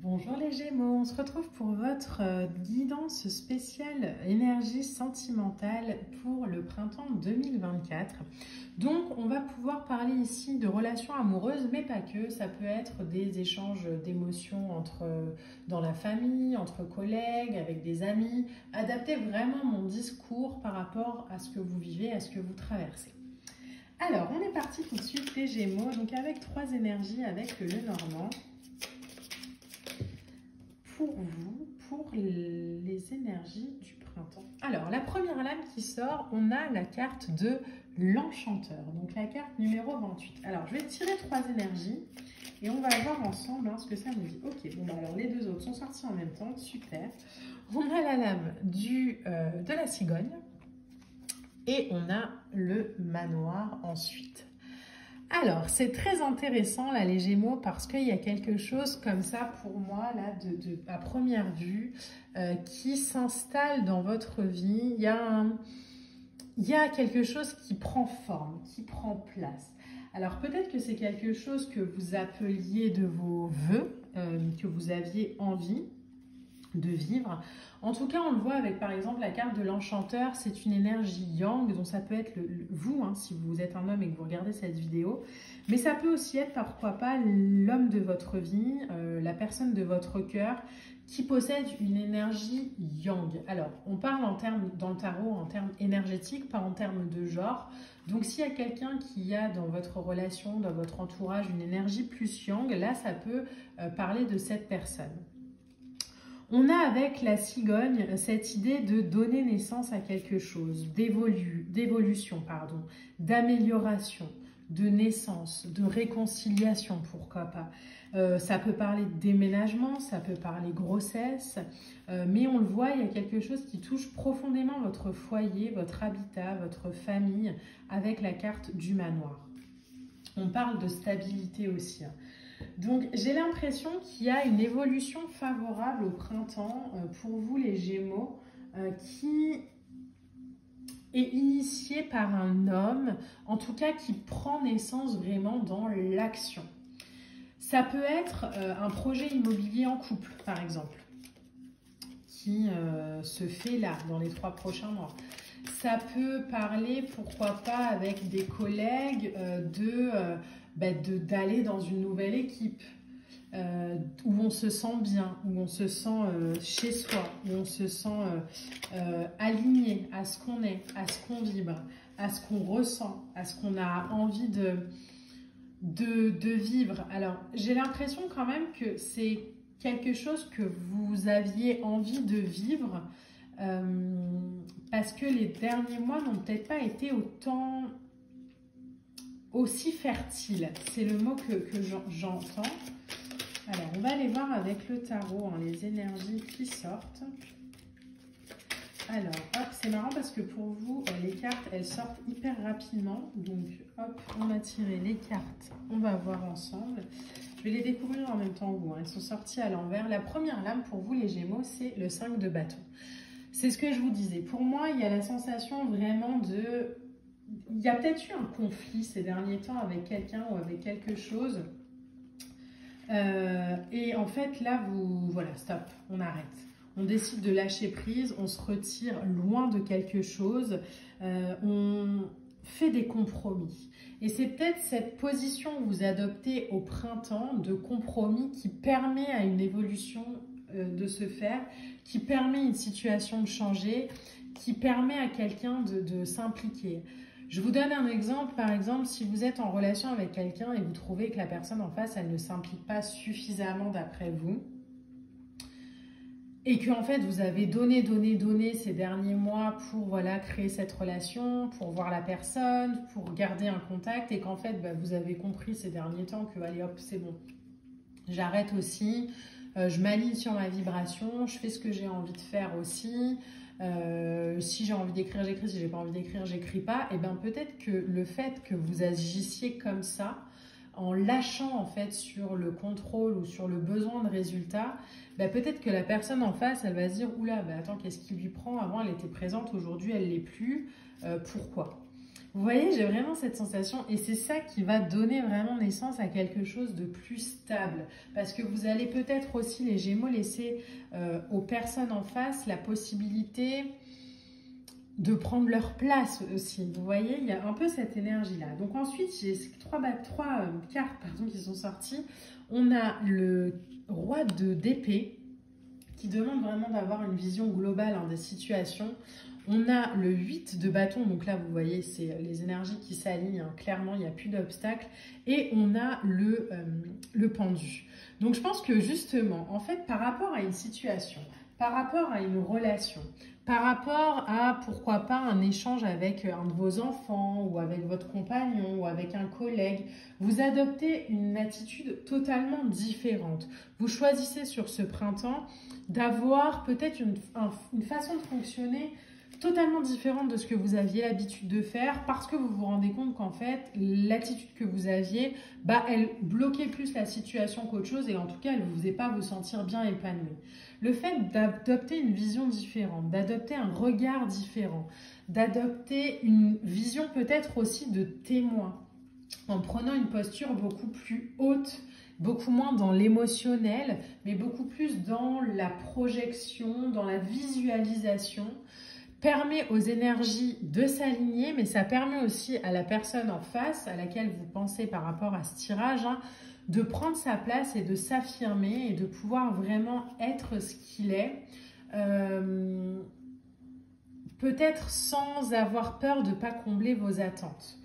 Bonjour les Gémeaux, on se retrouve pour votre guidance spéciale énergie sentimentale pour le printemps 2024. Donc on va pouvoir parler ici de relations amoureuses, mais pas que. Ça peut être des échanges d'émotions dans la famille, entre collègues, avec des amis. Adaptez vraiment mon discours par rapport à ce que vous vivez, à ce que vous traversez. Alors on est parti tout de suite les Gémeaux, donc avec trois énergies avec le Normand. Pour vous, pour les énergies du printemps. Alors, la première lame qui sort, on a la carte de l'Enchanteur, donc la carte numéro 28. Alors, je vais tirer trois énergies et on va voir ensemble ce que ça nous dit. Ok, bon, alors les deux autres sont sortis en même temps, super. On a la lame de la cigogne et on a le manoir ensuite. Alors, c'est très intéressant, là, les Gémeaux, parce qu'il y a quelque chose comme ça, pour moi, là, à première vue, qui s'installe dans votre vie. Il y a quelque chose qui prend forme, qui prend place. Alors, peut-être que c'est quelque chose que vous appeliez de vos vœux, que vous aviez envie de vivre. En tout cas, on le voit avec par exemple la carte de l'Enchanteur, c'est une énergie yang, donc ça peut être vous, si vous êtes un homme et que vous regardez cette vidéo, mais ça peut aussi être, pourquoi pas, l'homme de votre vie, la personne de votre cœur qui possède une énergie yang. Alors, on parle dans le tarot en termes énergétiques, pas en termes de genre. Donc, s'il y a quelqu'un qui a dans votre relation, dans votre entourage, une énergie plus yang, là, ça peut parler de cette personne. On a avec la cigogne cette idée de donner naissance à quelque chose, d'évolution, d'amélioration, de naissance, de réconciliation, pourquoi pas. Ça peut parler de déménagement, ça peut parler grossesse, mais on le voit, il y a quelque chose qui touche profondément votre foyer, votre habitat, votre famille, avec la carte du manoir. On parle de stabilité aussi. Donc, j'ai l'impression qu'il y a une évolution favorable au printemps pour vous les Gémeaux qui est initiée par un homme, en tout cas qui prend naissance vraiment dans l'action. Ça peut être un projet immobilier en couple, par exemple, qui se fait là, dans les 3 prochains mois. Ça peut parler, pourquoi pas, avec des collègues d'aller dans une nouvelle équipe où on se sent bien, où on se sent chez soi, où on se sent aligné à ce qu'on est, à ce qu'on vibre, à ce qu'on ressent, à ce qu'on a envie de vivre. Alors, j'ai l'impression quand même que c'est quelque chose que vous aviez envie de vivre parce que les derniers mois n'ont peut-être pas été aussi fertiles. C'est le mot que j'entends. Alors, on va aller voir avec le tarot les énergies qui sortent. Alors, hop, c'est marrant parce que pour vous, les cartes, elles sortent hyper rapidement. Donc, hop, on a tiré les cartes. On va voir ensemble. Je vais les découvrir en même temps que vous. Elles sont sorties à l'envers. La première lame pour vous, les Gémeaux, c'est le 5 de bâton. C'est ce que je vous disais. Pour moi, il y a la sensation vraiment de... Il y a peut-être eu un conflit ces derniers temps avec quelqu'un ou avec quelque chose. Et en fait, là, voilà, stop, on arrête. On décide de lâcher prise, on se retire loin de quelque chose, on fait des compromis. Et c'est peut-être cette position que vous adoptez au printemps de compromis qui permet à une évolution de se faire, qui permet une situation de changer, qui permet à quelqu'un de s'impliquer. Je vous donne un exemple, par exemple, si vous êtes en relation avec quelqu'un et vous trouvez que la personne en face, elle ne s'implique pas suffisamment d'après vous, et que en fait vous avez donné ces derniers mois pour créer cette relation, pour voir la personne, pour garder un contact, et qu'en fait vous avez compris ces derniers temps que allez hop, c'est bon, j'arrête aussi, je m'aligne sur ma vibration, je fais ce que j'ai envie de faire aussi. Si j'ai envie d'écrire, j'écris. Si j'ai pas envie d'écrire, j'écris pas. Et bien peut-être que le fait que vous agissiez comme ça, en lâchant en fait sur le contrôle ou sur le besoin de résultat, peut-être que la personne en face, elle va se dire oula, attends, qu'est-ce qui lui prend? Avant, elle était présente, aujourd'hui, elle l'est plus. Pourquoi? Vous voyez, j'ai vraiment cette sensation et c'est ça qui va donner vraiment naissance à quelque chose de plus stable. Parce que vous allez peut-être aussi, les Gémeaux, laisser aux personnes en face la possibilité de prendre leur place aussi. Vous voyez, il y a un peu cette énergie-là. Donc ensuite, j'ai trois cartes qui sont sorties. On a le roi d'épée qui demande vraiment d'avoir une vision globale des situations. On a le 8 de bâton, donc là vous voyez c'est les énergies qui s'alignent, clairement il n'y a plus d'obstacles. Et on a le pendu. Donc je pense que justement, en fait par rapport à une situation, par rapport à une relation, par rapport à pourquoi pas un échange avec un de vos enfants ou avec votre compagnon ou avec un collègue, vous adoptez une attitude totalement différente. Vous choisissez sur ce printemps d'avoir peut-être une façon de fonctionner totalement différente de ce que vous aviez l'habitude de faire parce que vous vous rendez compte qu'en fait, l'attitude que vous aviez, elle bloquait plus la situation qu'autre chose et en tout cas, elle ne vous faisait pas vous sentir bien épanoui. Le fait d'adopter une vision différente, d'adopter un regard différent, d'adopter une vision peut-être aussi de témoin, en prenant une posture beaucoup plus haute, beaucoup moins dans l'émotionnel, mais beaucoup plus dans la projection, dans la visualisation, permet aux énergies de s'aligner, mais ça permet aussi à la personne en face à laquelle vous pensez par rapport à ce tirage, de prendre sa place et de s'affirmer et de pouvoir vraiment être ce qu'il est, peut-être sans avoir peur de ne pas combler vos attentes.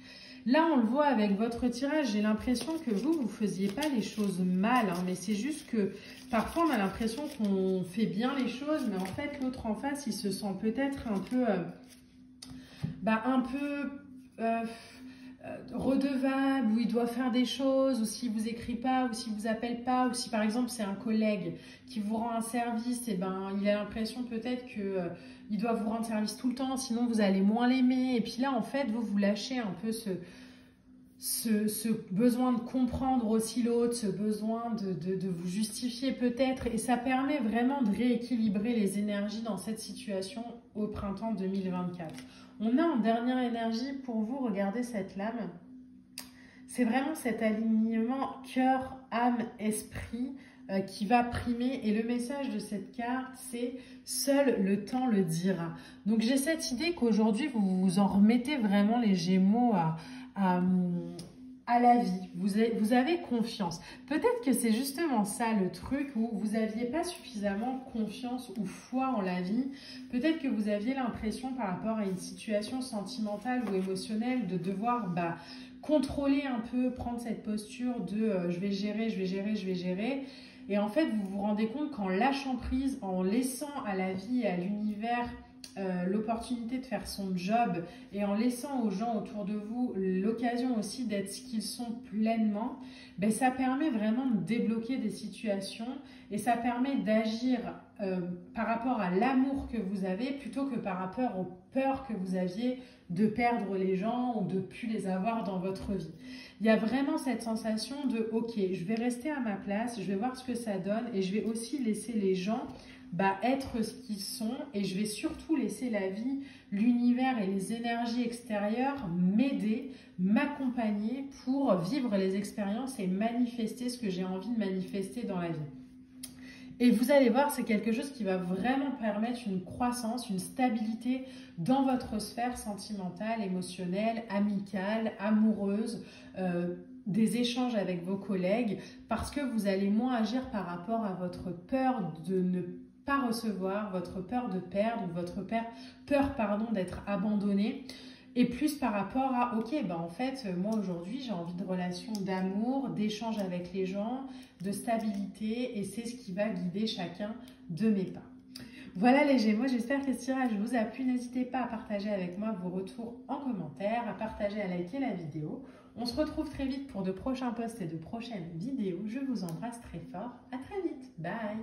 Là, on le voit avec votre tirage, j'ai l'impression que vous ne faisiez pas les choses mal, mais c'est juste que parfois on a l'impression qu'on fait bien les choses, mais en fait l'autre en face, il se sent peut-être un peu, redevable, ou il doit faire des choses, ou s'il vous écrit pas, ou s'il vous appelle pas, ou si par exemple c'est un collègue qui vous rend un service, et il a l'impression peut-être que il doit vous rendre service tout le temps, sinon vous allez moins l'aimer. Et puis là, en fait, vous lâchez un peu ce besoin de comprendre aussi l'autre, ce besoin de vous justifier peut-être. Et ça permet vraiment de rééquilibrer les énergies dans cette situation au printemps 2024. On a en dernière énergie pour vous, regardez cette lame. C'est vraiment cet alignement cœur, âme, esprit qui va primer. Et le message de cette carte, c'est « Seul le temps le dira ». Donc j'ai cette idée qu'aujourd'hui, vous vous en remettez vraiment les Gémeaux à la vie. Vous avez confiance. Peut-être que c'est justement ça le truc où vous n'aviez pas suffisamment confiance ou foi en la vie. Peut-être que vous aviez l'impression par rapport à une situation sentimentale ou émotionnelle de devoir contrôler un peu, prendre cette posture de je vais gérer, je vais gérer, je vais gérer. Et en fait, vous vous rendez compte qu'en lâchant prise, en laissant à la vie et à l'univers l'opportunité de faire son job et en laissant aux gens autour de vous l'occasion aussi d'être ce qu'ils sont pleinement, ça permet vraiment de débloquer des situations et ça permet d'agir par rapport à l'amour que vous avez plutôt que par rapport aux peurs que vous aviez de perdre les gens ou de ne plus les avoir dans votre vie. Il y a vraiment cette sensation de « Ok, je vais rester à ma place, je vais voir ce que ça donne et je vais aussi laisser les gens être ce qu'ils sont et je vais surtout laisser la vie, l'univers et les énergies extérieures m'aider, m'accompagner pour vivre les expériences et manifester ce que j'ai envie de manifester dans la vie. » Et vous allez voir, c'est quelque chose qui va vraiment permettre une croissance, une stabilité dans votre sphère sentimentale, émotionnelle, amicale, amoureuse, des échanges avec vos collègues, parce que vous allez moins agir par rapport à votre peur de ne pas recevoir, votre peur de perdre, ou votre peur d'être abandonné, et plus par rapport à, ok, en fait, moi aujourd'hui, j'ai envie de relations d'amour, d'échange avec les gens, de stabilité, et c'est ce qui va guider chacun de mes pas. Voilà les Gémeaux, j'espère que ce tirage vous a plu. N'hésitez pas à partager avec moi vos retours en commentaire, à partager, à liker la vidéo. On se retrouve très vite pour de prochains posts et de prochaines vidéos. Je vous embrasse très fort. À très vite. Bye.